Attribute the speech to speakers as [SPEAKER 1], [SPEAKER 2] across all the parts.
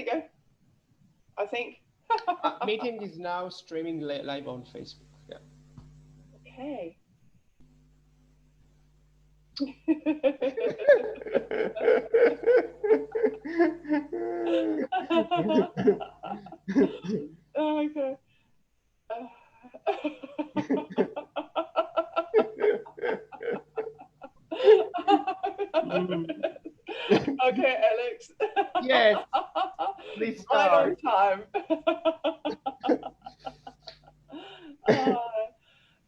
[SPEAKER 1] go. I think.
[SPEAKER 2] Meeting is now streaming live on Facebook. Yeah.
[SPEAKER 1] Okay. Okay. Okay, Alex.
[SPEAKER 2] Yes, please
[SPEAKER 1] Right on
[SPEAKER 2] start.
[SPEAKER 1] time.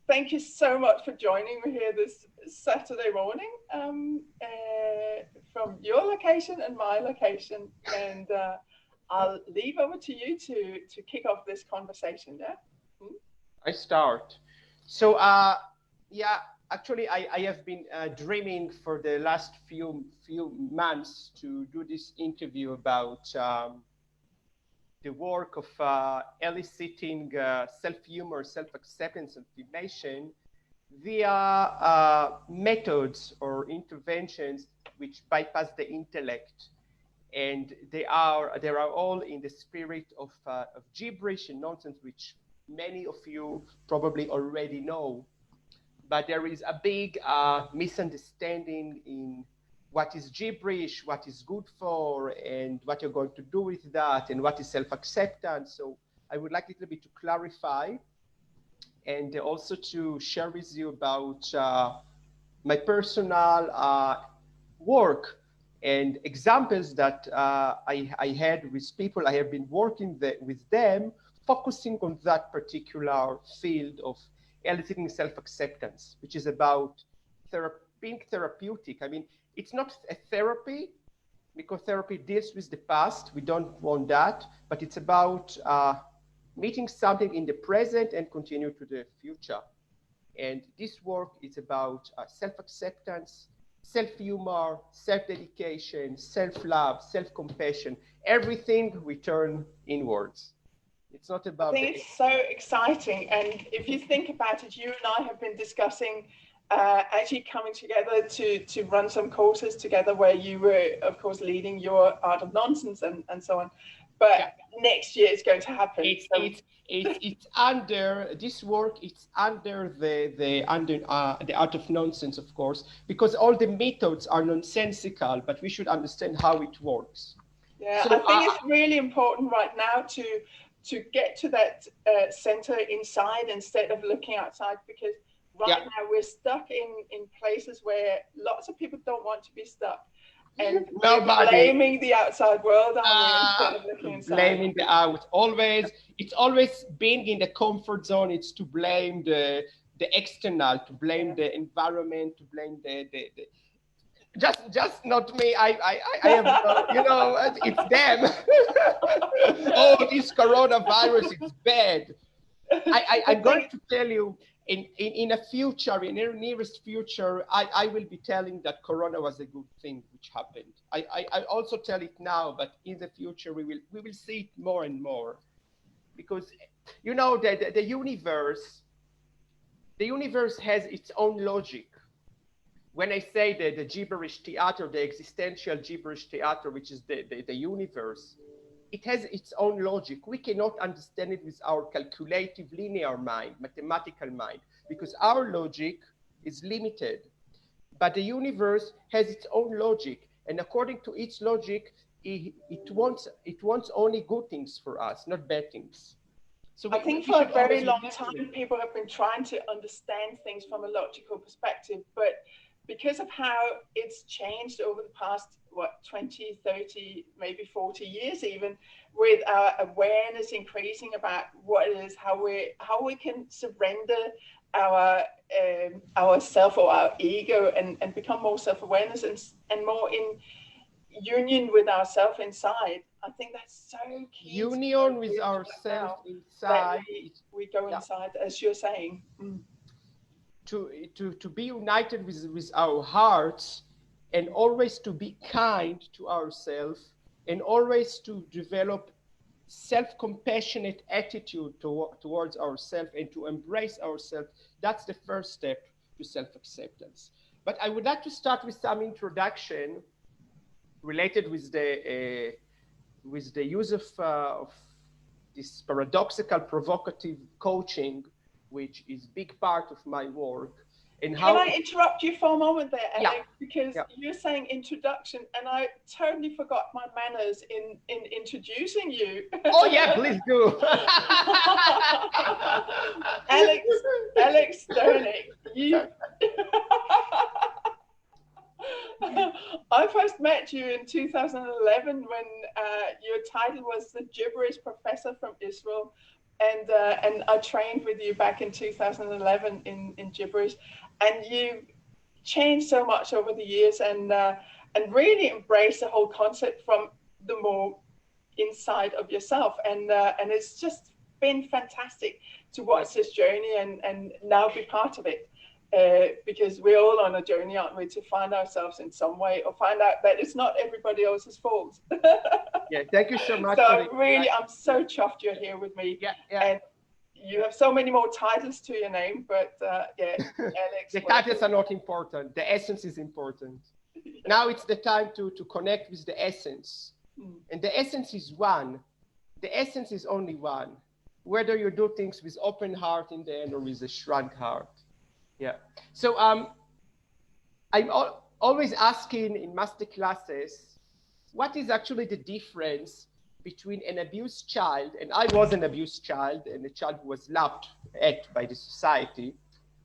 [SPEAKER 1] Thank you so much for joining me here this Saturday morning from your location and my location. And I'll leave over to you to kick off this conversation. Yeah.
[SPEAKER 2] I start. So, yeah, actually, I have been dreaming for the last few months to do this interview about the work of eliciting self-humor, self-acceptance, and affirmation via methods or interventions which bypass the intellect. And they are all in the spirit of gibberish and nonsense, which many of you probably already know. But there is a big misunderstanding in what is gibberish, what is good for, and what you're going to do with that, and what is self-acceptance. So I would like a little bit to clarify and also to share with you about my personal work and examples that I had with people I have been working with them, focusing on that particular field of eliciting self-acceptance, which is about being therapeutic. I mean, it's not a therapy because therapy deals with the past. We don't want that, but it's about meeting something in the present and continue to the future. And this work is about self-acceptance, self-humor, self-dedication, self-love, self-compassion, everything we turn inwards. It's not about...
[SPEAKER 1] I think it's so exciting. And if you think about it, you and I have been discussing actually coming together to run some courses together where you were, of course, leading your Art of Nonsense and so on. But yeah, next year it's going to happen.
[SPEAKER 2] It's under this work. It's under the Art of Nonsense, of course, because all the methods are nonsensical, but we should understand how it works.
[SPEAKER 1] Yeah, so, I think it's really important right now to get to that center inside instead of looking outside, because right now we're stuck in places where lots of people don't want to be stuck. And blaming the outside world instead of looking inside.
[SPEAKER 2] Blaming the out. It's always being in the comfort zone. It's to blame the external, to blame the environment, to blame the just not me. I have it's them. Oh, this coronavirus is bad. I'm going to tell you. In a future, in the nearest future, I will be telling that Corona was a good thing which happened. I also tell it now, but in the future we will see it more and more, because the universe has its own logic. When I say the gibberish theater, the existential gibberish theater, which is the universe, it has its own logic. We cannot understand it with our calculative linear mind, mathematical mind, because our logic is limited. But the universe has its own logic, and according to its logic, it wants only good things for us, not bad things.
[SPEAKER 1] So I think for a very long time, people have been trying to understand things from a logical perspective, but because of how it's changed over the past, 20, 30, maybe 40 years even, with our awareness increasing about what it is, how we can surrender our self or our ego and become more self-awareness and more in union with ourself inside. I think that's so key.
[SPEAKER 2] Union with ourselves inside.
[SPEAKER 1] We go inside, as you're saying.
[SPEAKER 2] To be united with our hearts, and always to be kind to ourselves, and always to develop self-compassionate attitude towards ourselves and to embrace ourselves. That's the first step to self-acceptance. But I would like to start with some introduction related with the with the use of this paradoxical provocative coaching, which is big part of my work. And
[SPEAKER 1] Can I interrupt you for a moment there, Alex?
[SPEAKER 2] Yeah.
[SPEAKER 1] Because
[SPEAKER 2] Yeah.
[SPEAKER 1] you're saying introduction, and I totally forgot my manners in introducing you.
[SPEAKER 2] Oh yeah, please do.
[SPEAKER 1] Alex Sternick, you. I first met you in 2011 when your title was the Gibberish Professor from Israel, and I trained with you back in 2011 in Gibberish, and you changed so much over the years, and really embraced the whole concept from the more inside of yourself, and it's just been fantastic to watch this journey and now be part of it. Because we're all on a journey, aren't we, to find ourselves in some way, or find out that it's not everybody else's fault.
[SPEAKER 2] Yeah, thank you so much.
[SPEAKER 1] So really, I'm so chuffed you're here with me.
[SPEAKER 2] Yeah, yeah.
[SPEAKER 1] And you have so many more titles to your name, but yeah, Alex.
[SPEAKER 2] The titles are not important. The essence is important. Now it's the time to connect with the essence. And the essence is one. The essence is only one. Whether you do things with open heart in the end or with a shrunk heart. Yeah. So I'm always asking in master classes, what is actually the difference between an abused child, and I was an abused child, and a child who was laughed at by the society,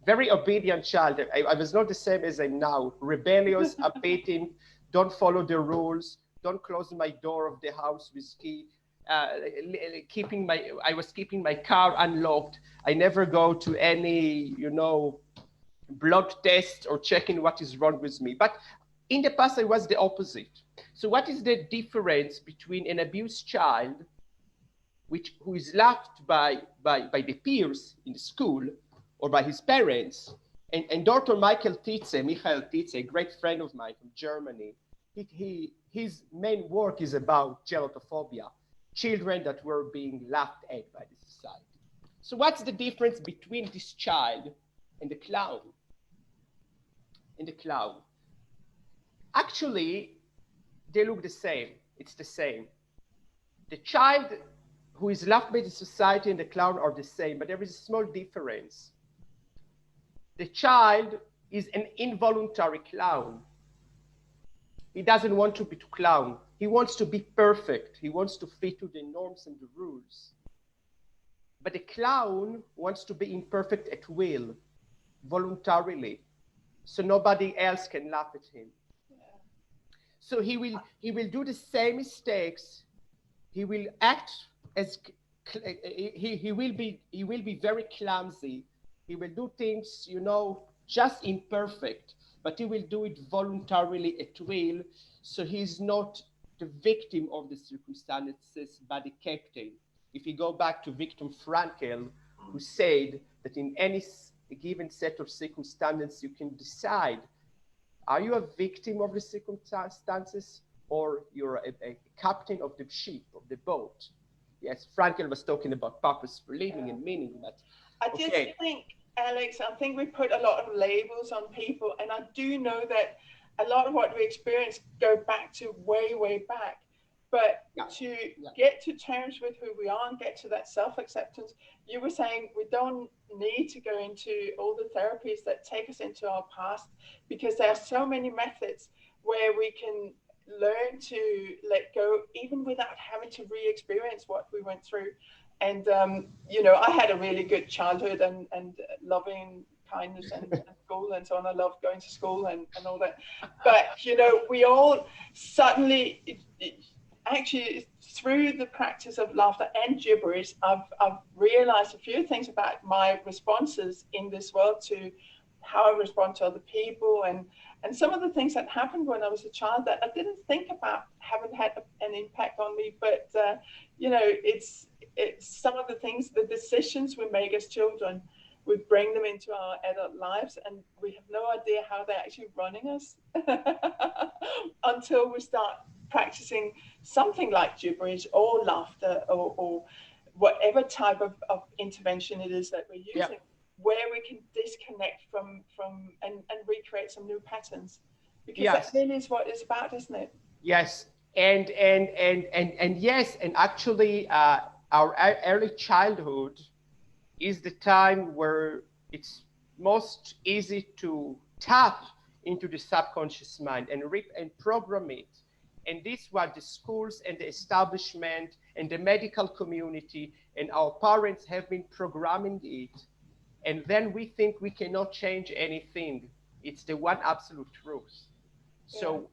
[SPEAKER 2] very obedient child. I was not the same as I'm now, rebellious, abating, don't follow the rules, don't close my door of the house with key, I was keeping my car unlocked. I never go to any, blood test or checking what is wrong with me. But in the past, I was the opposite. So what is the difference between an abused child, who is loved by the peers in the school or by his parents, and Dr. Michael Tietze, a great friend of mine from Germany, his main work is about gelatophobia, children that were being laughed at by the society. So what's the difference between this child and the clown? Actually, they look the same. It's the same. The child who is loved by the society and the clown are the same, but there is a small difference. The child is an involuntary clown. He doesn't want to be a clown. He wants to be perfect. He wants to fit to the norms and the rules. But the clown wants to be imperfect at will, voluntarily, so nobody else can laugh at him. Yeah. So he will do the same mistakes. He will act as he will be very clumsy. He will do things, just imperfect, but he will do it voluntarily at will. So he's not the victim of the circumstances, but the captain. If you go back to Viktor Frankl, who said that in any given set of circumstances, you can decide, are you a victim of the circumstances or you're a captain of the ship, of the boat? Yes, Frankl was talking about purpose for living and meaning, but
[SPEAKER 1] I just think, Alex, we put a lot of labels on people, and I do know that a lot of what we experience go back to way back. But to get to terms with who we are and get to that self-acceptance, you were saying we don't need to go into all the therapies that take us into our past, because there are so many methods where we can learn to let go, even without having to re-experience what we went through. And, I had a really good childhood and loving kindness and school and so on. I loved going to school and all that. But, we all suddenly... Actually, through the practice of laughter and gibberish, I've realized a few things about my responses in this world to how I respond to other people, and some of the things that happened when I was a child that I didn't think about haven't had an impact on me. But it's some of the things, the decisions we make as children, we bring them into our adult lives, and we have no idea how they're actually running us until we start practicing something like gibberish or laughter or whatever type of intervention it is that we're using, where we can disconnect from and recreate some new patterns, because that really is what it's about, isn't it?
[SPEAKER 2] Yes, And yes, and actually our early childhood is the time where it's most easy to tap into the subconscious mind and rip and program it. And this is what the schools and the establishment and the medical community and our parents have been programming it. And then we think we cannot change anything. It's the one absolute truth. So,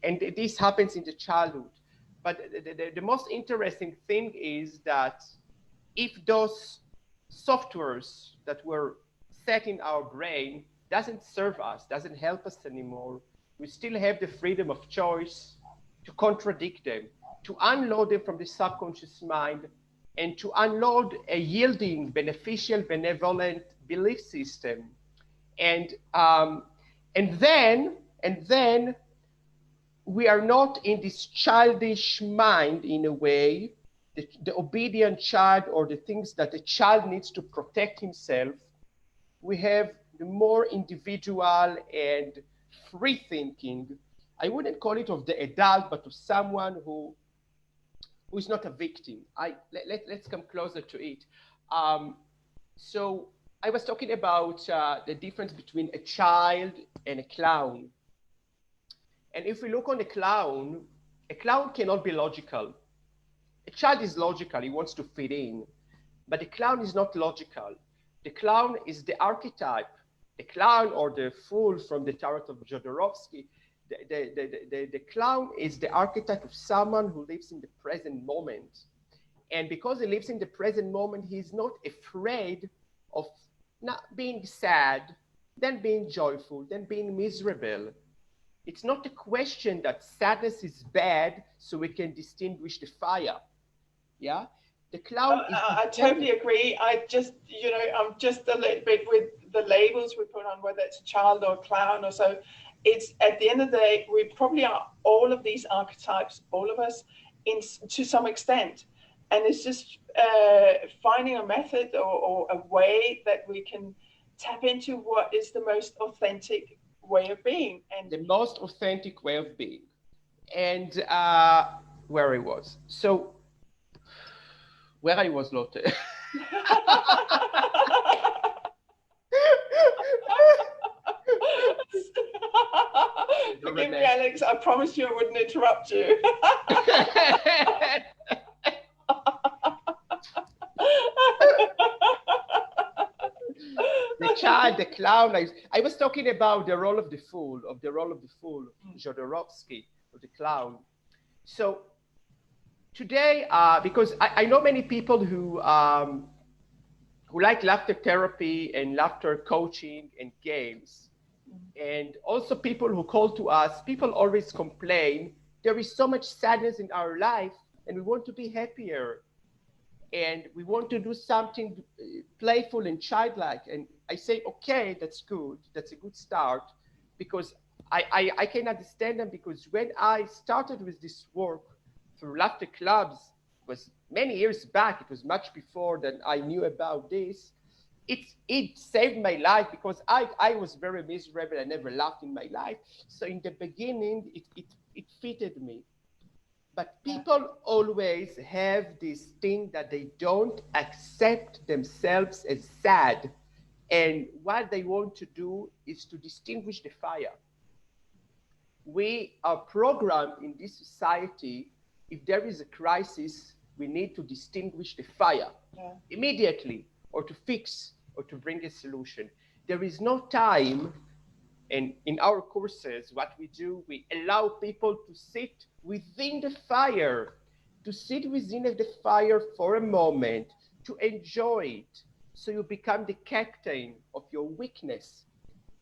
[SPEAKER 2] and this happens in the childhood. But the most interesting thing is that if those softwares that were set in our brain doesn't serve us, doesn't help us anymore, we still have the freedom of choice to contradict them, to unload them from the subconscious mind, and to unload a yielding, beneficial, benevolent belief system. And then we are not in this childish mind in a way, the obedient child or the things that the child needs to protect himself. We have the more individual and free thinking. I wouldn't call it of the adult, but of someone who is not a victim. Let's come closer to it. So I was talking about the difference between a child and a clown. And if we look on a clown cannot be logical. A child is logical, he wants to fit in, but the clown is not logical. The clown is the archetype. The clown or the fool from the Tarot of Jodorowsky, the clown is the archetype of someone who lives in the present moment. And because he lives in the present moment, he's not afraid of not being sad, then being joyful, then being miserable. It's not a question that sadness is bad, so we can distinguish the fire. Yeah, the clown.
[SPEAKER 1] I totally agree. I'm just a little bit with the labels we put on, whether it's a child or a clown or so. It's at the end of the day, we probably are all of these archetypes, all of us, to some extent, and it's just finding a method or a way that we can tap into what is the most authentic way of being, and
[SPEAKER 2] the most authentic way of being. And where I was. So where I was, Lotte.
[SPEAKER 1] Forgive me, Alex. I promised you I wouldn't interrupt you.
[SPEAKER 2] The child, the clown. I was talking about the role of the fool, Jodorowsky, of the clown. So today, because I know many people who like laughter therapy and laughter coaching and games, and also people who call to us. People always complain there is so much sadness in our life, and we want to be happier, and we want to do something playful and childlike. And I say, okay, that's good. That's a good start, because I can understand them, because when I started with this work through laughter clubs, it was many years back. It was much before that I knew about this. It saved my life, because I was very miserable. I never laughed in my life. So in the beginning, it fitted me. But people always have this thing that they don't accept themselves as sad. And what they want to do is to distinguish the fire. We are programmed in this society, if there is a crisis, we need to distinguish the fire immediately, or to fix, or to bring a solution. There is no time. And in our courses, what we do, we allow people to sit within the fire, for a moment, to enjoy it. So you become the captain of your weakness.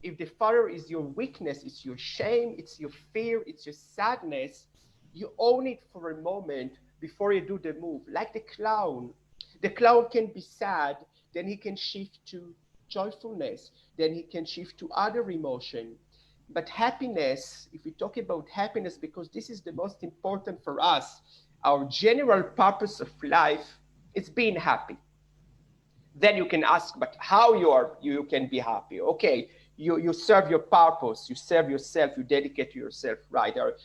[SPEAKER 2] If the fire is your weakness, it's your shame, it's your fear, it's your sadness, you own it for a moment before you do the move. Like the clown. The clown can be sad, then he can shift to joyfulness, then he can shift to other emotion. But happiness, if we talk about happiness, because this is the most important for us, our general purpose of life is being happy. Then you can ask, but how you can be happy? Okay, you serve your purpose, you serve yourself, you dedicate to yourself, right? There are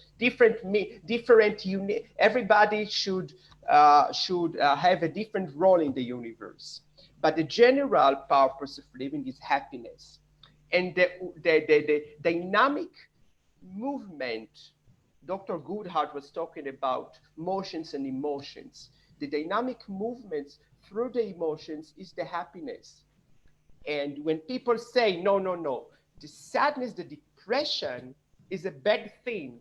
[SPEAKER 2] everybody should have a different role in the universe, but the general purpose of living is happiness. And the dynamic movement, Dr. Goodhart was talking about motions and emotions. The dynamic movements through the emotions is the happiness. And when people say, no, the sadness, the depression is a bad thing.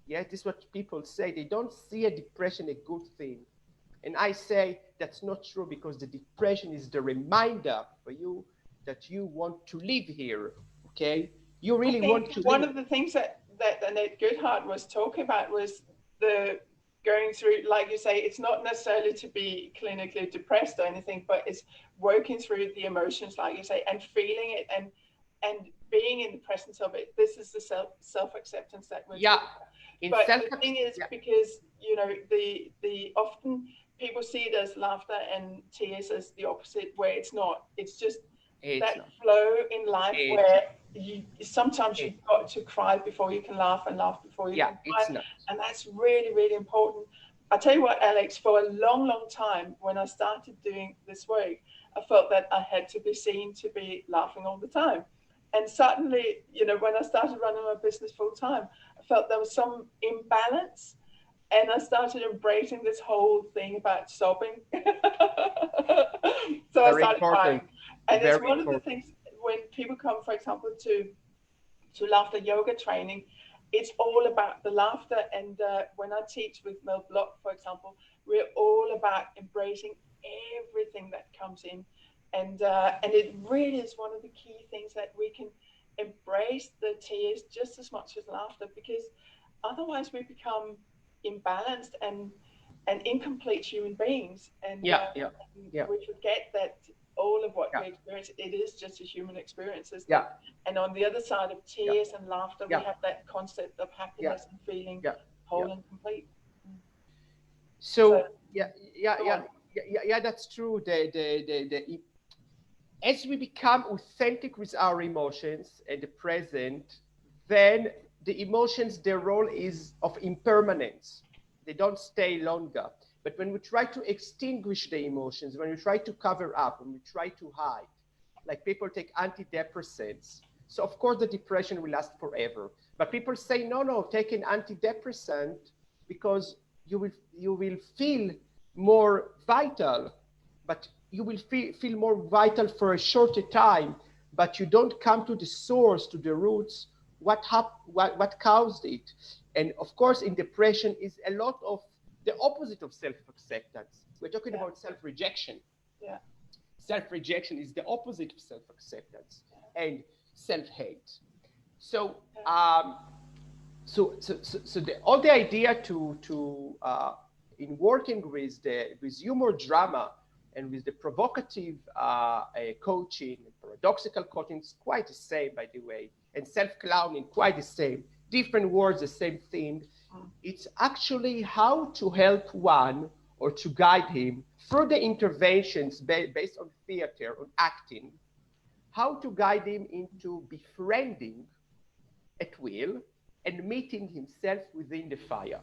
[SPEAKER 2] Yeah, this is what people say. They don't see a depression a good thing. And I say that's not true, because the depression is the reminder for you that you want to live here, okay? You really want to live.
[SPEAKER 1] One of the things that Annette Goodhart was talking about was the going through, like you say, it's not necessarily to be clinically depressed or anything, but it's working through the emotions, like you say, and feeling it and being in the presence of it. This is the self acceptance that we're talking about. But the thing is, because you know, the often people see it as laughter and tears as the opposite, where it's not. It's just that flow in life where sometimes you've got to cry before you can laugh, and laugh before you can cry. And that's really, really important. I tell you what, Alex, for a long, long time, when I started doing this work, I felt that I had to be seen to be laughing all the time. And suddenly, you know, when I started running my business full time, I felt there was some imbalance. And I started embracing this whole thing about sobbing. So I started crying. And it's one of the things when people come, for example, to laughter yoga training, it's all about the laughter. And when I teach with Mel Block, for example, we're all about embracing everything that comes in. And it really is one of the key things that we can embrace the tears just as much as laughter, because otherwise we become imbalanced and incomplete human beings. And we forget that all of what we experience, it is just a human experience. And on the other side of tears and laughter, we have that concept of happiness and feeling whole and complete.
[SPEAKER 2] So that's true. As we become authentic with our emotions and the present, then the emotions, their role is of impermanence. They don't stay longer. But when we try to extinguish the emotions, when we try to cover up, when we try to hide, like people take antidepressants, so of course the depression will last forever. But people say, no, take an antidepressant because you will feel more vital, but you will feel more vital for a shorter time, but you don't come to the source, to the roots, what caused it. And of course, in depression is a lot of the opposite of self-acceptance. We're talking about self-rejection. Self-rejection is the opposite of self-acceptance and self-hate. So, all the idea to in working with HumorDrama and with the provocative coaching, paradoxical coaching, is quite the same, by the way, and self-clowning, quite the same. Different words, the same thing. It's actually how to help one or to guide him through the interventions based on theater, on acting, how to guide him into befriending at will and meeting himself within the fire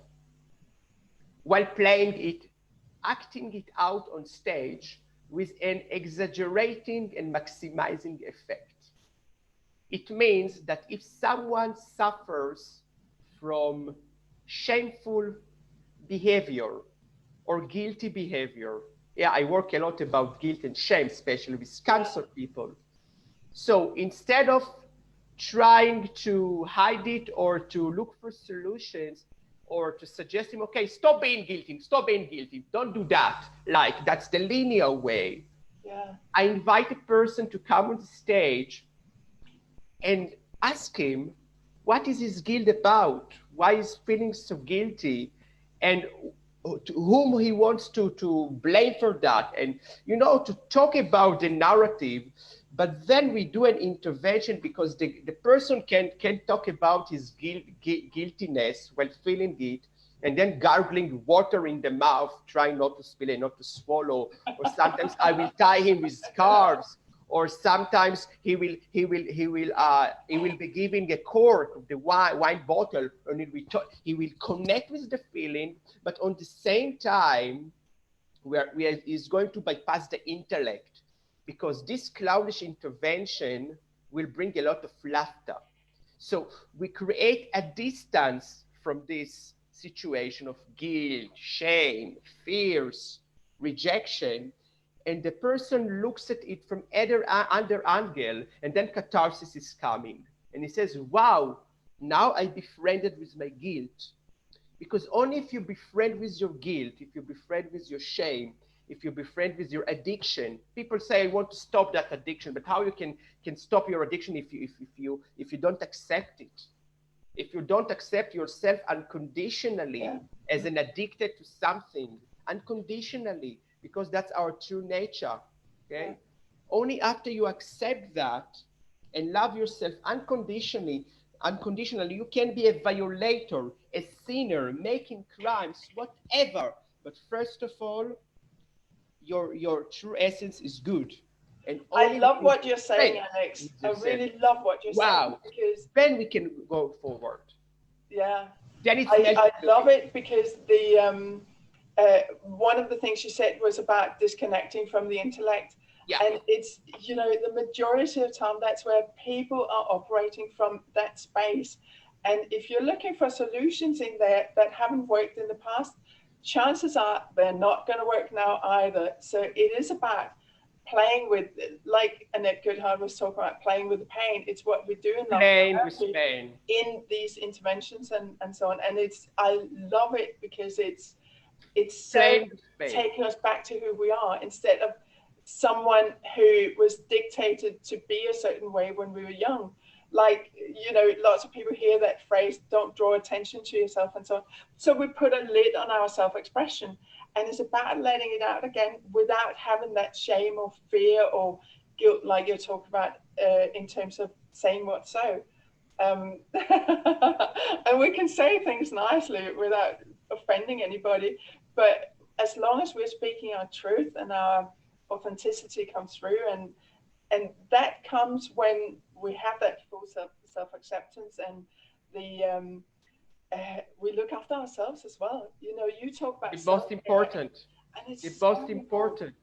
[SPEAKER 2] while playing it, acting it out on stage with an exaggerating and maximizing effect. It means that if someone suffers from shameful behavior or guilty behavior, I work a lot about guilt and shame, especially with cancer people. So instead of trying to hide it or to look for solutions or to suggest him, okay, stop being guilty, don't do that. Like, that's the linear way. I invite a person to come on the stage and ask him, what is his guilt about? Why is he feeling so guilty? And to whom he wants to blame for that. And, to talk about the narrative, but then we do an intervention because the person can talk about his guiltiness while feeling it, and then gargling water in the mouth, trying not to spill and not to swallow. Or sometimes I will tie him with scarves, Or sometimes he will be giving a cork of the wine bottle, and he will connect with the feeling, but on the same time, he's going to bypass the intellect, because this clownish intervention will bring a lot of laughter. So we create a distance from this situation of guilt, shame, fears, rejection, and the person looks at it from other angle, and then catharsis is coming. And he says, wow, now I befriended with my guilt. Because only if you befriend with your guilt, if you befriend with your shame, if you befriend with your addiction, people say, I want to stop that addiction, but how you can stop your addiction if you don't accept it? If you don't accept yourself unconditionally as an addicted to something, unconditionally, because that's our true nature, okay? Only after you accept that and love yourself unconditionally, you can be a violator, a sinner, making crimes, whatever. But first of all, your true essence is good. And
[SPEAKER 1] I love what you're saying, Alex. I really love what you're saying, because
[SPEAKER 2] then we can go forward.
[SPEAKER 1] Yeah,
[SPEAKER 2] then
[SPEAKER 1] I love it, because the one of the things you said was about disconnecting from the intellect.
[SPEAKER 2] Yeah.
[SPEAKER 1] And it's, the majority of the time, that's where people are operating from, that space. And if you're looking for solutions in there that haven't worked in the past, chances are they're not going to work now either. So it is about playing with, like Annette Goodhart was talking about, playing with the pain. It's what we do in
[SPEAKER 2] playing with pain
[SPEAKER 1] in these interventions and so on. And I love it, because it's so taking us back to who we are, instead of someone who was dictated to be a certain way when we were young. Like, lots of people hear that phrase, don't draw attention to yourself, and so on. So we put a lid on our self-expression, and it's about letting it out again without having that shame or fear or guilt, like you're talking about, in terms of saying what's so. And we can say things nicely without offending anybody, but as long as we're speaking our truth and our authenticity comes through, and that comes when we have that full self-acceptance, and the we look after ourselves as well. You talk about
[SPEAKER 2] the most important,
[SPEAKER 1] and it's
[SPEAKER 2] the most important.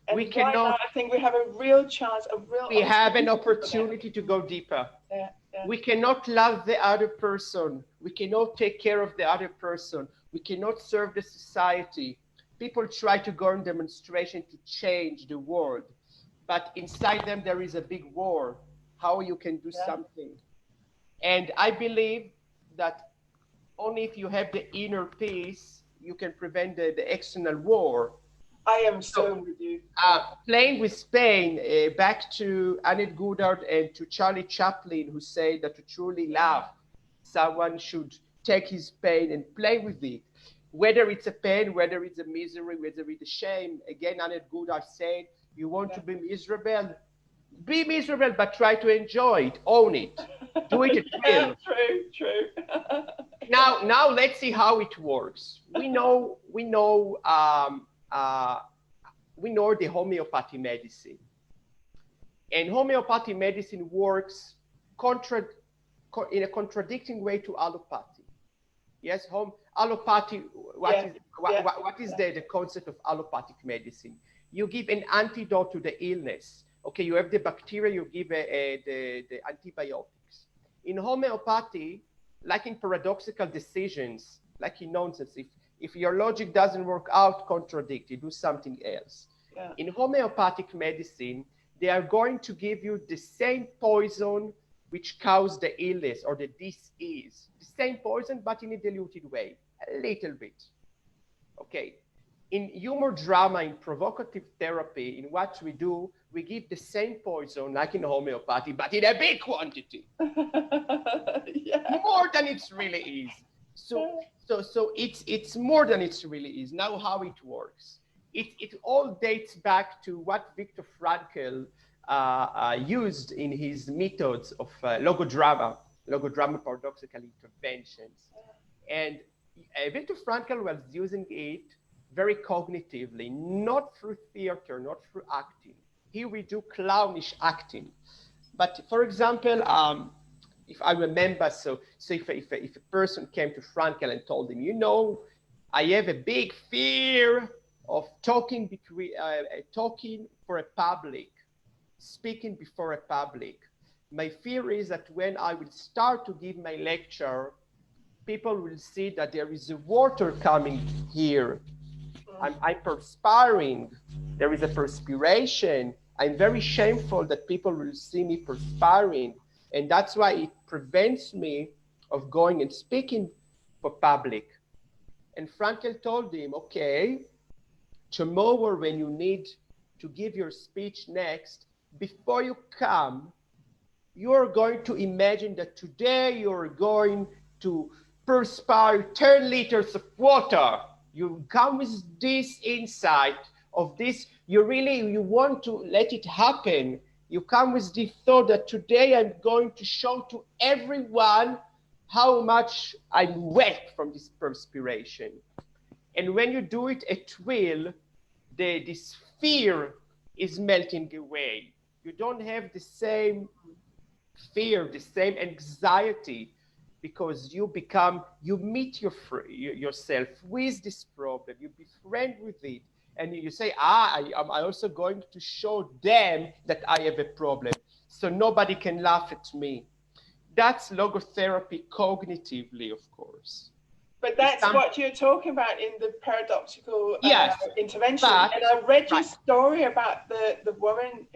[SPEAKER 1] And we cannot. Now, I think we have a real chance,
[SPEAKER 2] we have an opportunity to go deeper.
[SPEAKER 1] Yeah.
[SPEAKER 2] We cannot love the other person. We cannot take care of the other person. We cannot serve the society. People try to go on demonstration to change the world, but inside them there is a big war. How you can do something. And I believe that only if you have the inner peace, you can prevent the external war.
[SPEAKER 1] I am so with you.
[SPEAKER 2] Playing with pain, back to Annette Goodhart and to Charlie Chaplin, who say that to truly love, someone should take his pain and play with it. Whether it's a pain, whether it's a misery, whether it's a shame. Again, Annette Goodhart said, you want to be miserable? Be miserable, but try to enjoy it, own it, do it at will.
[SPEAKER 1] True.
[SPEAKER 2] Now let's see how it works. We know the homeopathy medicine, and homeopathy medicine works in a contradicting way to allopathy. Yes, allopathy. What is the concept of allopathic medicine? You give an antidote to the illness. Okay, you have the bacteria, you give the antibiotics. In homeopathy, like in paradoxical decisions, like in nonsense, if your logic doesn't work out, contradict, you do something else.
[SPEAKER 1] Yeah.
[SPEAKER 2] In homeopathic medicine, they are going to give you the same poison which caused the illness or the disease. The same poison, but in a diluted way, a little bit. Okay. In HumorDrama, in provocative therapy, in what we do, we give the same poison like in homeopathy, but in a big quantity. More than it really is. So it's more than it really is. Now how it works. It all dates back to what Viktor Frankl used in his methods of logodrama paradoxical interventions. And Viktor Frankl was using it very cognitively, not through theater, not through acting. here we do clownish acting. But for example, if I remember, so if a person came to Frankl and told him, you know, I have a big fear of talking for a public, speaking before a public. My fear is that when I will start to give my lecture, people will see that there is a water coming here. I'm perspiring. There is a perspiration. I'm very shameful that people will see me perspiring. And that's why it prevents me of going and speaking for public. And Frankl told him, okay, tomorrow when you need to give your speech next, before you come, you're going to imagine that today you're going to perspire 10 liters of water. You come with this insight of this, you want to let it happen. You come with the thought that today I'm going to show to everyone how much I'm wet from this perspiration. And when you do it at will, this fear is melting away. You don't have the same fear, the same anxiety, because you meet yourself with this problem, you befriend with it, and you say, I'm also going to show them that I have a problem, so nobody can laugh at me. That's logotherapy cognitively, of course.
[SPEAKER 1] But that's what you're talking about in the paradoxical intervention.
[SPEAKER 2] But,
[SPEAKER 1] and I read your story about the woman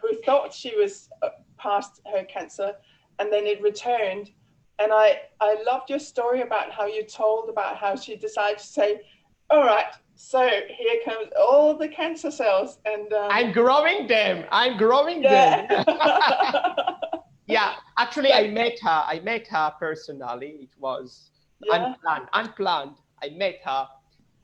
[SPEAKER 1] who thought she was past her cancer, and then it returned. And I loved your story about how you told about how she decided to say, all right, so here comes all the cancer cells, and
[SPEAKER 2] I'm growing them. them. Yeah, actually, I met her personally. It was unplanned. I met her.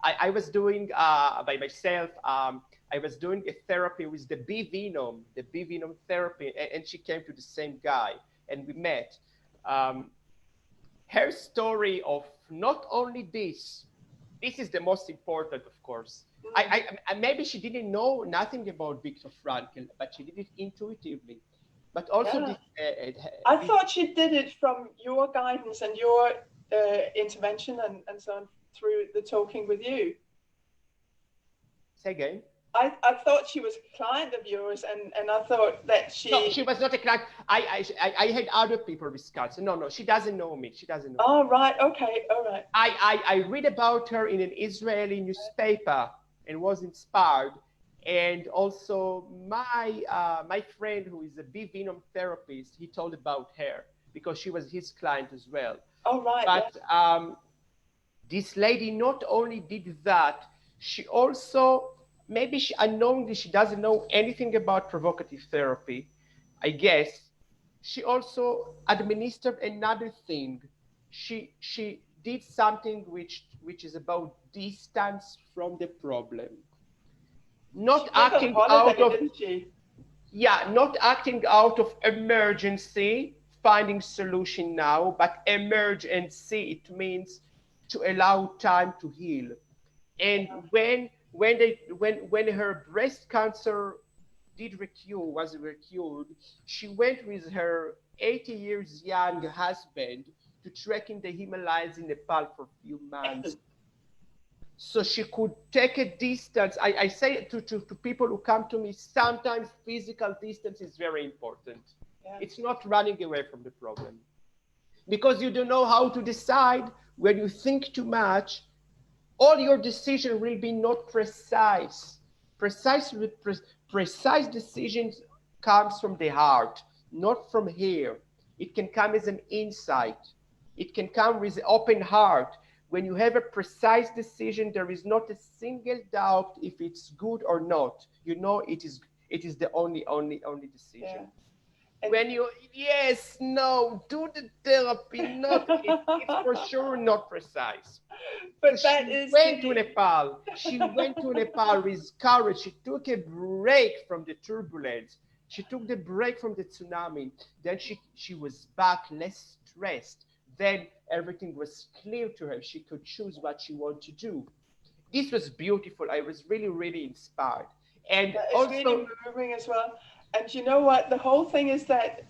[SPEAKER 2] I was doing by myself. I was doing a therapy with the bee venom therapy, and she came to the same guy, and we met. Her story of not only this is the most important, of course. I maybe she didn't know nothing about Viktor Frankl, but she did it intuitively. But also,
[SPEAKER 1] I thought she did it from your guidance and your intervention and so on through the talking with you.
[SPEAKER 2] Say again.
[SPEAKER 1] I thought she was a client of yours, and I thought that she...
[SPEAKER 2] No, she was not a client. I had other people with cancer. No, she doesn't know me. She doesn't know
[SPEAKER 1] me.
[SPEAKER 2] Right.
[SPEAKER 1] Okay, all right.
[SPEAKER 2] I read about her in an Israeli newspaper and was inspired. And also my friend, who is a bee venom therapist, he told about her because she was his client as well.
[SPEAKER 1] Oh, right.
[SPEAKER 2] But this lady not only did that, she also... maybe unknowingly, she doesn't know anything about provocative therapy, I guess. She also administered another thing. She did something which is about distance from the problem. Not acting out of... not acting out of emergency, finding solution now, but emergency, it means to allow time to heal. And when her breast cancer was cured, she went with her 80 years young husband to trek in the Himalayas in Nepal for a few months. So she could take a distance. I say to people who come to me, sometimes physical distance is very important. Yeah. It's not running away from the problem. Because you don't know how to decide. When you think too much, all your decision will be not precise. Precise decisions comes from the heart, not from here. It can come as an insight. It can come with an open heart. When you have a precise decision, there is not a single doubt if it's good or not. You know it is the only decision. Yeah. And when you, yes, no, do the therapy, it's for sure not precise.
[SPEAKER 1] But
[SPEAKER 2] she went to Nepal. She went to Nepal with courage. She took a break from the turbulence. She took the break from the tsunami. Then she was back less stressed. Then everything was clear to her. She could choose what she wanted to do. This was beautiful. I was really, really inspired. And
[SPEAKER 1] it's
[SPEAKER 2] also
[SPEAKER 1] really moving as well. And you know what? The whole thing is that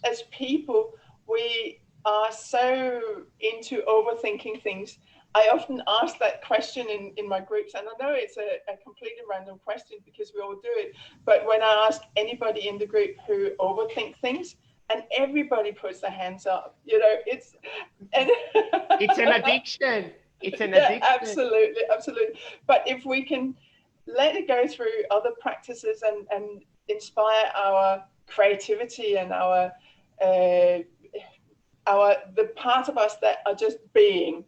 [SPEAKER 1] as people, we are so into overthinking things. I often ask that question in my groups, and I know it's a completely random question because we all do it. But when I ask anybody in the group who overthink things, and everybody puts their hands up, you know, it's
[SPEAKER 2] an addiction. It's an
[SPEAKER 1] yeah,
[SPEAKER 2] addiction.
[SPEAKER 1] absolutely, absolutely. But if we can let it go through other practices and inspire our creativity and the part of us that are just being,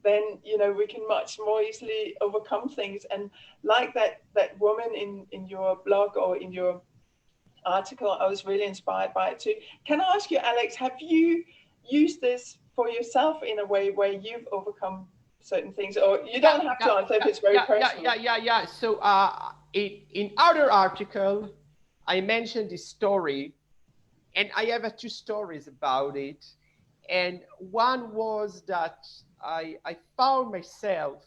[SPEAKER 1] then you know we can much more easily overcome things. And like that woman in your blog or in your article, I was really inspired by it too. Can I ask you, Alex, have you used this for yourself in a way where you've overcome certain things? Or you don't have to answer if it's very personal.
[SPEAKER 2] Yeah. So in other article, I mentioned this story, and I have two stories about it. And one was that I found myself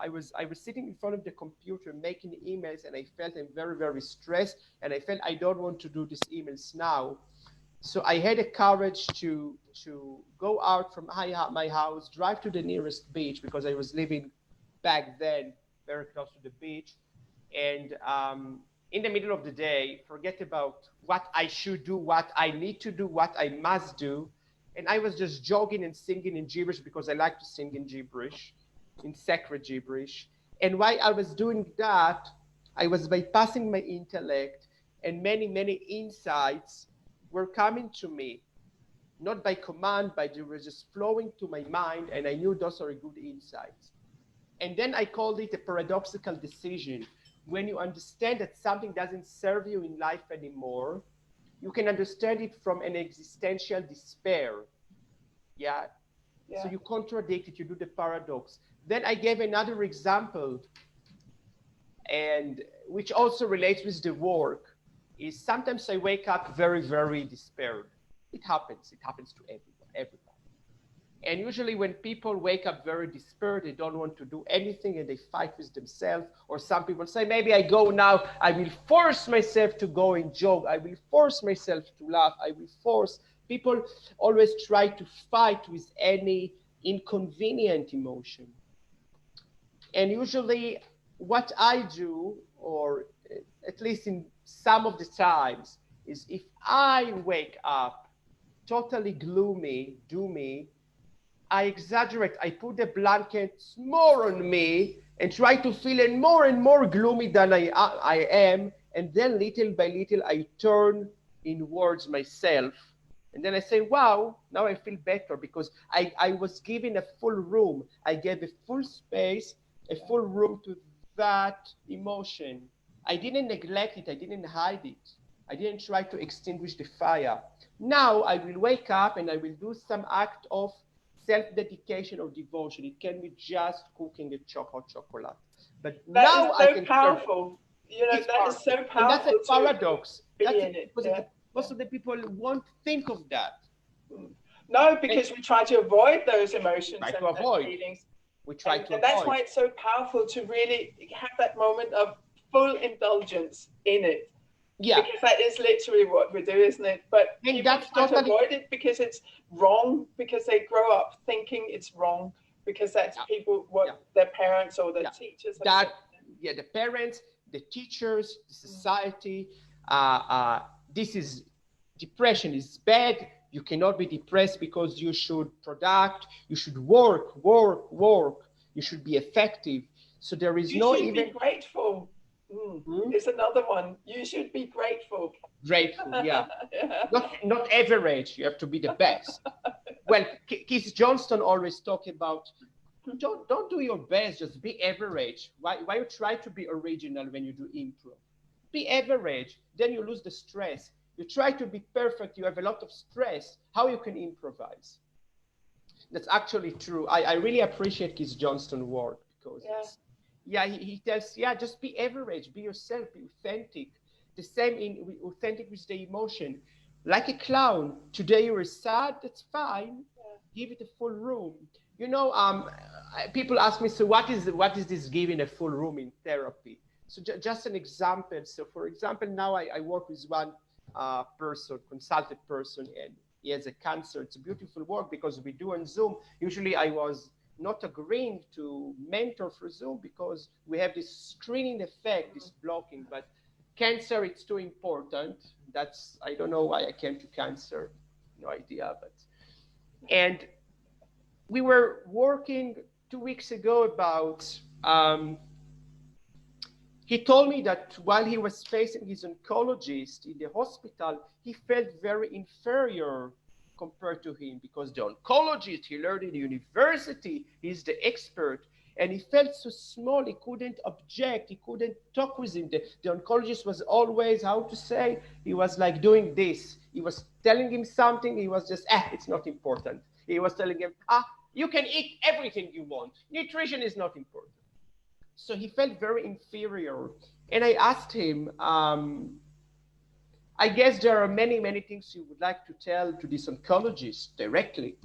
[SPEAKER 2] I was sitting in front of the computer making emails, and I felt I'm very, very stressed, and I felt I don't want to do these emails now. So I had the courage to go out from my house, drive to the nearest beach, because I was living back then very close to the beach. And in the middle of the day, forget about what I should do, what I need to do, what I must do. And I was just jogging and singing in gibberish, because I like to sing in gibberish, in sacred gibberish. And while I was doing that, I was bypassing my intellect, and many, many insights were coming to me, not by command, but they were just flowing to my mind, and I knew those are good insights. And then I called it a paradoxical decision. When you understand that something doesn't serve you in life anymore, you can understand it from an existential despair. Yeah. So you contradict it, you do the paradox. Then I gave another example, and which also relates with the work, is sometimes I wake up very, very despaired. It happens to everyone. And usually when people wake up very despaired, they don't want to do anything, and they fight with themselves. Or some people say, maybe I go now, I will force myself to go and jog, I will force myself to laugh, I will force. People always try to fight with any inconvenient emotion. And usually what I do, or at least in some of the times, is if I wake up totally gloomy, doomy, I exaggerate. I put the blankets more on me and try to feel more and more gloomy than I am. And then little by little, I turn inwards myself. And then I say, wow, now I feel better, because I was given a full room. I gave a full space, a full room to that emotion. I didn't neglect it. I didn't hide it. I didn't try to extinguish the fire. Now I will wake up and I will do some act of self-dedication or devotion. It can be just cooking a hot chocolate. But
[SPEAKER 1] that
[SPEAKER 2] now
[SPEAKER 1] is so
[SPEAKER 2] I can
[SPEAKER 1] powerful. You know, that is so powerful.
[SPEAKER 2] And that's a paradox.
[SPEAKER 1] Most
[SPEAKER 2] of the people won't think of that.
[SPEAKER 1] No, because we try to avoid those emotions and feelings.
[SPEAKER 2] We try to avoid.
[SPEAKER 1] And that's why it's so powerful to really have that moment of full indulgence in it. Yeah. Because that is literally what we do, isn't it? But people try to avoid it because it's wrong, because they grow up thinking it's wrong, because that's their parents or their teachers.
[SPEAKER 2] The parents, the teachers, the society. This is depression is bad. You cannot be depressed because you should product, you should work. You should be effective. So there is
[SPEAKER 1] you should be grateful. It's another one. You should be grateful.
[SPEAKER 2] Grateful, yeah. Not average. You have to be the best. Well, Keith Johnston always talk about don't do your best, just be average. Why you try to be original when you do improv? Be average, then you lose the stress. You try to be perfect, you have a lot of stress. How you can improvise? That's actually true. I really appreciate Keith Johnston's work, because he tells, just be average, be yourself, be authentic. The same authentic with the emotion. Like a clown, today you're sad, that's fine. Give it a full room. You know, people ask me, so what is this giving a full room in therapy? So just an example. So for example, now I work with one person, consulted person, and he has a cancer. It's a beautiful work because we do on Zoom. Usually I was not agreeing to mentor for Zoom because we have this screening effect, this blocking, but cancer, it's too important. That's, I don't know why I came to cancer, no idea, but, and we were working 2 weeks ago about, he told me that while he was facing his oncologist in the hospital, he felt very inferior compared to him because the oncologist, he learned in the university, he's the expert, and he felt so small, he couldn't object, he couldn't talk with him. The oncologist was always, how to say, he was like doing this. He was telling him something, he was just, it's not important. He was telling him, you can eat everything you want. Nutrition is not important. So he felt very inferior. And I asked him, I guess there are many, many things you would like to tell to this oncologist directly.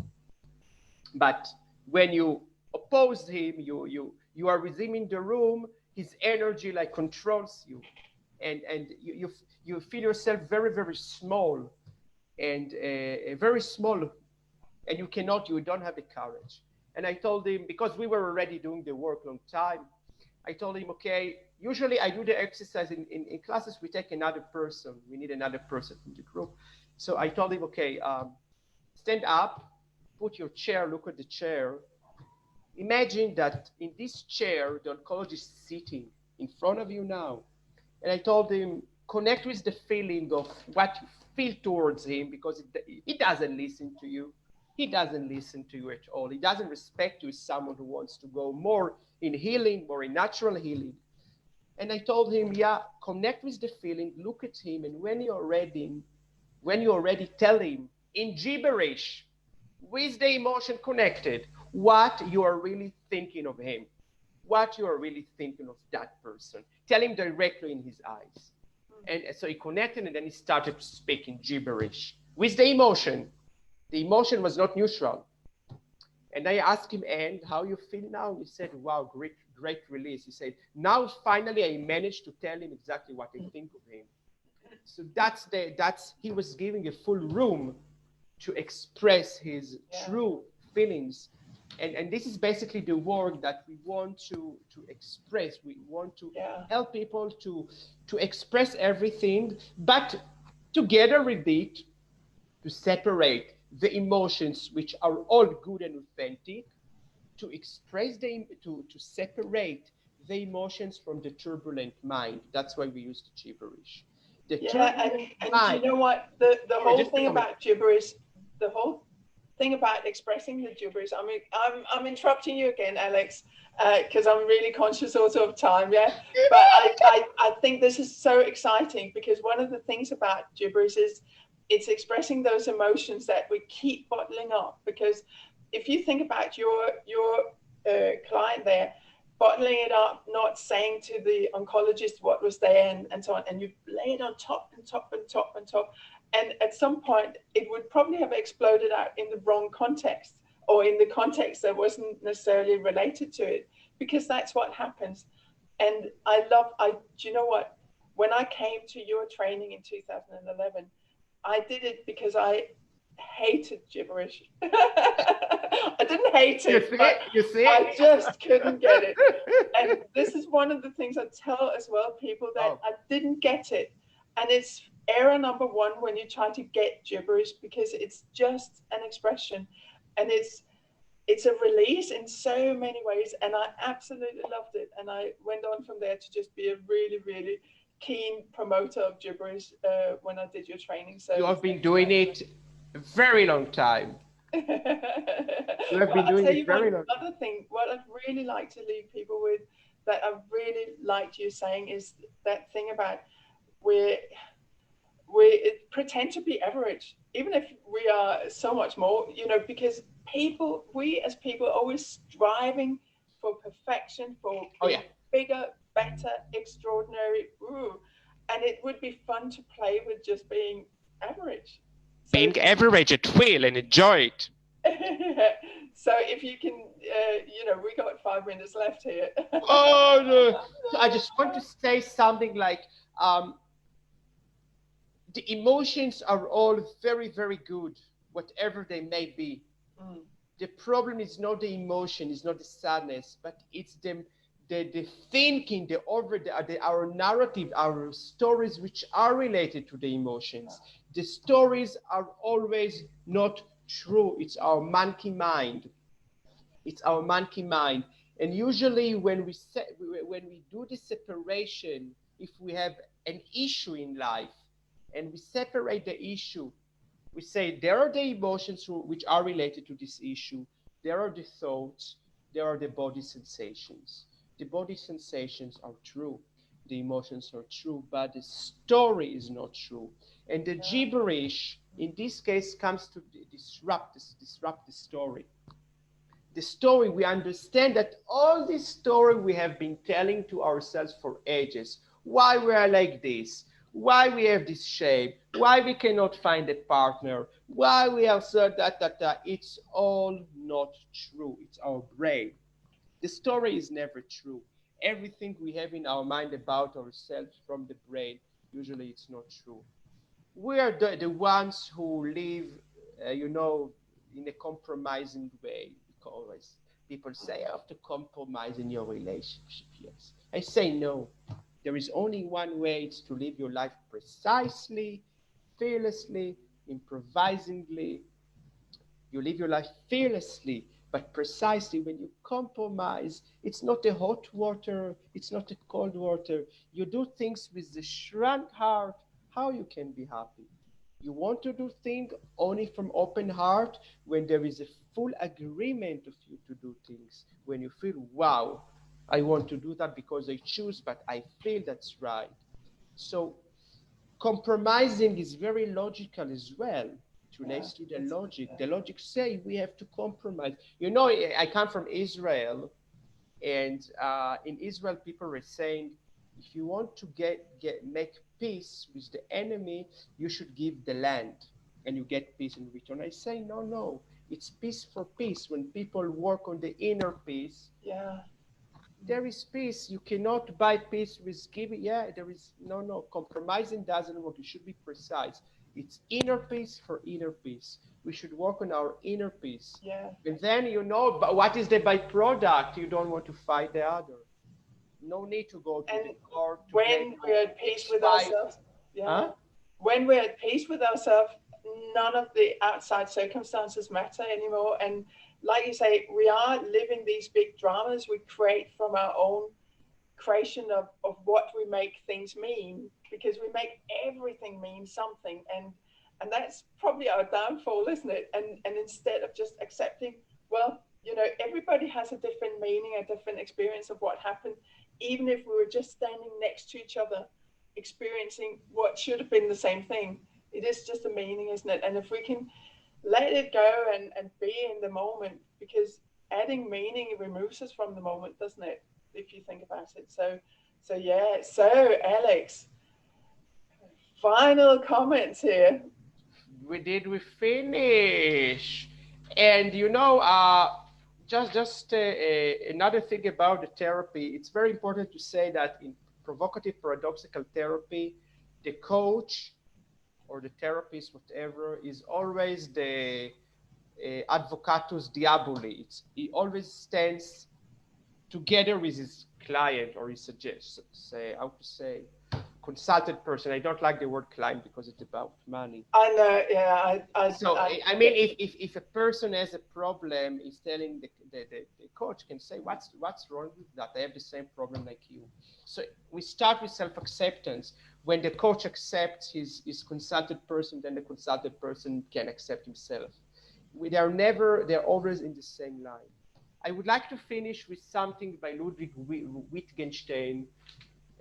[SPEAKER 2] But when you oppose him, you are with him in the room, his energy like controls you. And you feel yourself very, very small and very small. And you don't have the courage. And I told him, because we were already doing the work long time, I told him, okay, usually I do the exercise in classes, we take another person. We need another person from the group. So I told him, okay, stand up, put your chair, look at the chair. Imagine that in this chair, the oncologist is sitting in front of you now. And I told him, connect with the feeling of what you feel towards him, because he doesn't listen to you. He doesn't listen to you at all. He doesn't respect you as someone who wants to go more in healing, more in natural healing. And I told him, yeah, connect with the feeling, look at him, and when you're ready, tell him in gibberish, with the emotion connected, what you are really thinking of him, what you are really thinking of that person. Tell him directly in his eyes. And so he connected, and then he started to speak in gibberish with the emotion. The emotion was not neutral. And I asked him, and how you feel now? He said, wow, great release. He said, now finally I managed to tell him exactly what I think of him. So he was giving a full room to express his true feelings. And this is basically the work that we want to express. We want to help people to express everything, but together with it, to separate the emotions, which are all good and authentic, to express them, to separate the emotions from the turbulent mind. That's why we use the gibberish. And
[SPEAKER 1] you know what? The whole thing about gibberish, the whole thing about expressing the gibberish, I mean, I'm interrupting you again, Alex, because I'm really conscious also of time, But I think this is so exciting, because one of the things about gibberish is it's expressing those emotions that we keep bottling up. Because if you think about your client there, bottling it up, not saying to the oncologist what was there and so on, and you lay it on top and top and top and top, and at some point it would probably have exploded out in the wrong context, or in the context that wasn't necessarily related to it, because that's what happens. And do you know what? When I came to your training in 2011, I did it because I hated gibberish. I didn't hate it, but I just couldn't get it. And this is one of the things I tell as well people, that I didn't get it. And it's error number one when you try to get gibberish, because it's just an expression, and it's a release in so many ways. And I absolutely loved it. And I went on from there to just be a really, really keen promoter of gibberish when I did your training. So
[SPEAKER 2] you have been doing it a very long time. You have been doing it very long.
[SPEAKER 1] Other thing, what I'd really like to leave people with, that I really liked you saying, is that thing about we pretend to be average, even if we are so much more, because we as people are always striving for perfection, for bigger, better, extraordinary. And it would be fun to play with just being average.
[SPEAKER 2] Being average at will and enjoy it.
[SPEAKER 1] So if you can, we got 5 minutes left here.
[SPEAKER 2] Oh, no. So I just want to say something like, the emotions are all very, very good, whatever they may be. The problem is not the emotion, it's not the sadness, but it's the thinking, our narrative, our stories which are related to the emotions. The stories are always not true. It's our monkey mind. It's our monkey mind. And usually when we do the separation, if we have an issue in life and we separate the issue, we say there are the emotions which are related to this issue, there are the thoughts, there are the body sensations. The body sensations are true, the emotions are true, but the story is not true. And the gibberish in this case comes to disrupt the story. The story, we understand that all this story we have been telling to ourselves for ages, why we are like this, why we have this shape, why we cannot find a partner, why we are so it's all not true. It's our brain. The story is never true. Everything we have in our mind about ourselves from the brain, usually it's not true. We are the ones who live, in a compromising way. Because people say you have to compromise in your relationship. Yes, I say no. There is only one way: it's to live your life precisely, fearlessly, improvisingly. You live your life fearlessly, but precisely. When you compromise, it's not a hot water, it's not a cold water. You do things with the shrunk heart. How you can be happy? You want to do things only from open heart when there is a full agreement of you to do things. When you feel, wow, I want to do that because I choose, but I feel that's right. So compromising is very logical as well. It relates to the logic. The logic say we have to compromise. I come from Israel, and in Israel, people were saying, if you want to make peace with the enemy, you should give the land, and you get peace in return. I say, no, it's peace for peace. When people work on the inner peace, there is peace. You cannot buy peace with giving. There is no. Compromising doesn't work. You should be precise. It's inner peace for inner peace. We should work on our inner peace. And then but what is the byproduct? You don't want to fight the other. No need to go to the court.
[SPEAKER 1] When we're at peace with ourselves, when we're at peace with ourselves, none of the outside circumstances matter anymore. And like you say, we are living these big dramas we create from our own creation of what we make things mean, because we make everything mean something. And that's probably our downfall, isn't it? And instead of just accepting, well, everybody has a different meaning, a different experience of what happened, even if we were just standing next to each other, experiencing what should have been the same thing. It is just a meaning, isn't it? And if we can let it go and be in the moment, because adding meaning removes us from the moment, doesn't it? If you think about it. So Alex, final comments here.
[SPEAKER 2] We finish. And just another thing about the therapy, it's very important to say that in provocative paradoxical therapy, the coach or the therapist, whatever, is always the advocatus diaboli. He always stands together with his client, or his consulted person. I don't like the word client because it's about money.
[SPEAKER 1] I know, yeah.
[SPEAKER 2] I mean, if a person has a problem, he's telling the coach can say, what's wrong with that? I have the same problem like you. So we start with self-acceptance. When the coach accepts his consulted person, then the consulted person can accept himself. They're always in the same line. I would like to finish with something by Ludwig Wittgenstein,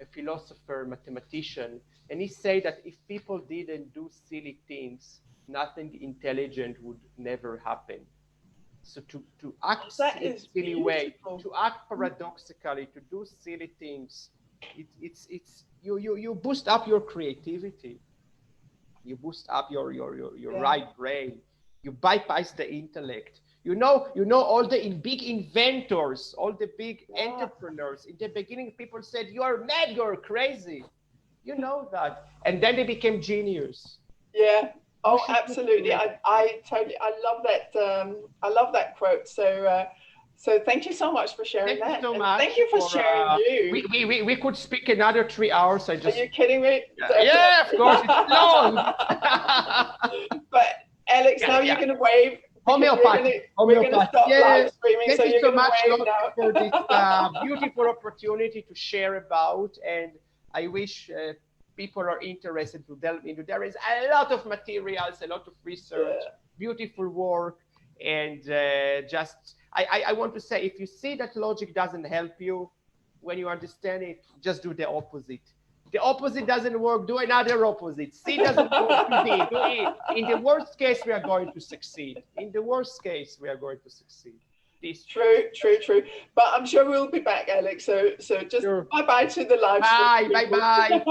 [SPEAKER 2] a philosopher, mathematician, and he said that if people didn't do silly things, nothing intelligent would never happen. So to act in a silly way, to act paradoxically, to do silly things, you boost up your creativity, you boost up your right brain. You bypass the intellect. You know all the big inventors, all the big entrepreneurs. In the beginning, people said, "You are mad, you're crazy." You know that, and then they became genius.
[SPEAKER 1] Yeah. Oh, absolutely. I totally. I love that quote. So thank you so much for sharing that.
[SPEAKER 2] Thank you so much.
[SPEAKER 1] Thank you for sharing you.
[SPEAKER 2] We could speak another 3 hours.
[SPEAKER 1] Are you kidding me?
[SPEAKER 2] Yeah, of course, it's long.
[SPEAKER 1] But Alex, now you're going to wave.
[SPEAKER 2] Homeopathy.
[SPEAKER 1] We're going to stop live streaming.
[SPEAKER 2] Thank
[SPEAKER 1] so
[SPEAKER 2] you so much,
[SPEAKER 1] Lotte,
[SPEAKER 2] for this beautiful opportunity to share about. And I wish people are interested to delve into. There is a lot of materials, a lot of research, beautiful work, and I want to say, if you see that logic doesn't help you when you understand it, just do the opposite. The opposite doesn't work, do another opposite. C doesn't work, do D, do E. In the worst case, we are going to succeed. In the worst case, we are going to succeed.
[SPEAKER 1] True. But I'm sure we'll be back, Alex. So just bye-bye to the live stream.
[SPEAKER 2] Bye.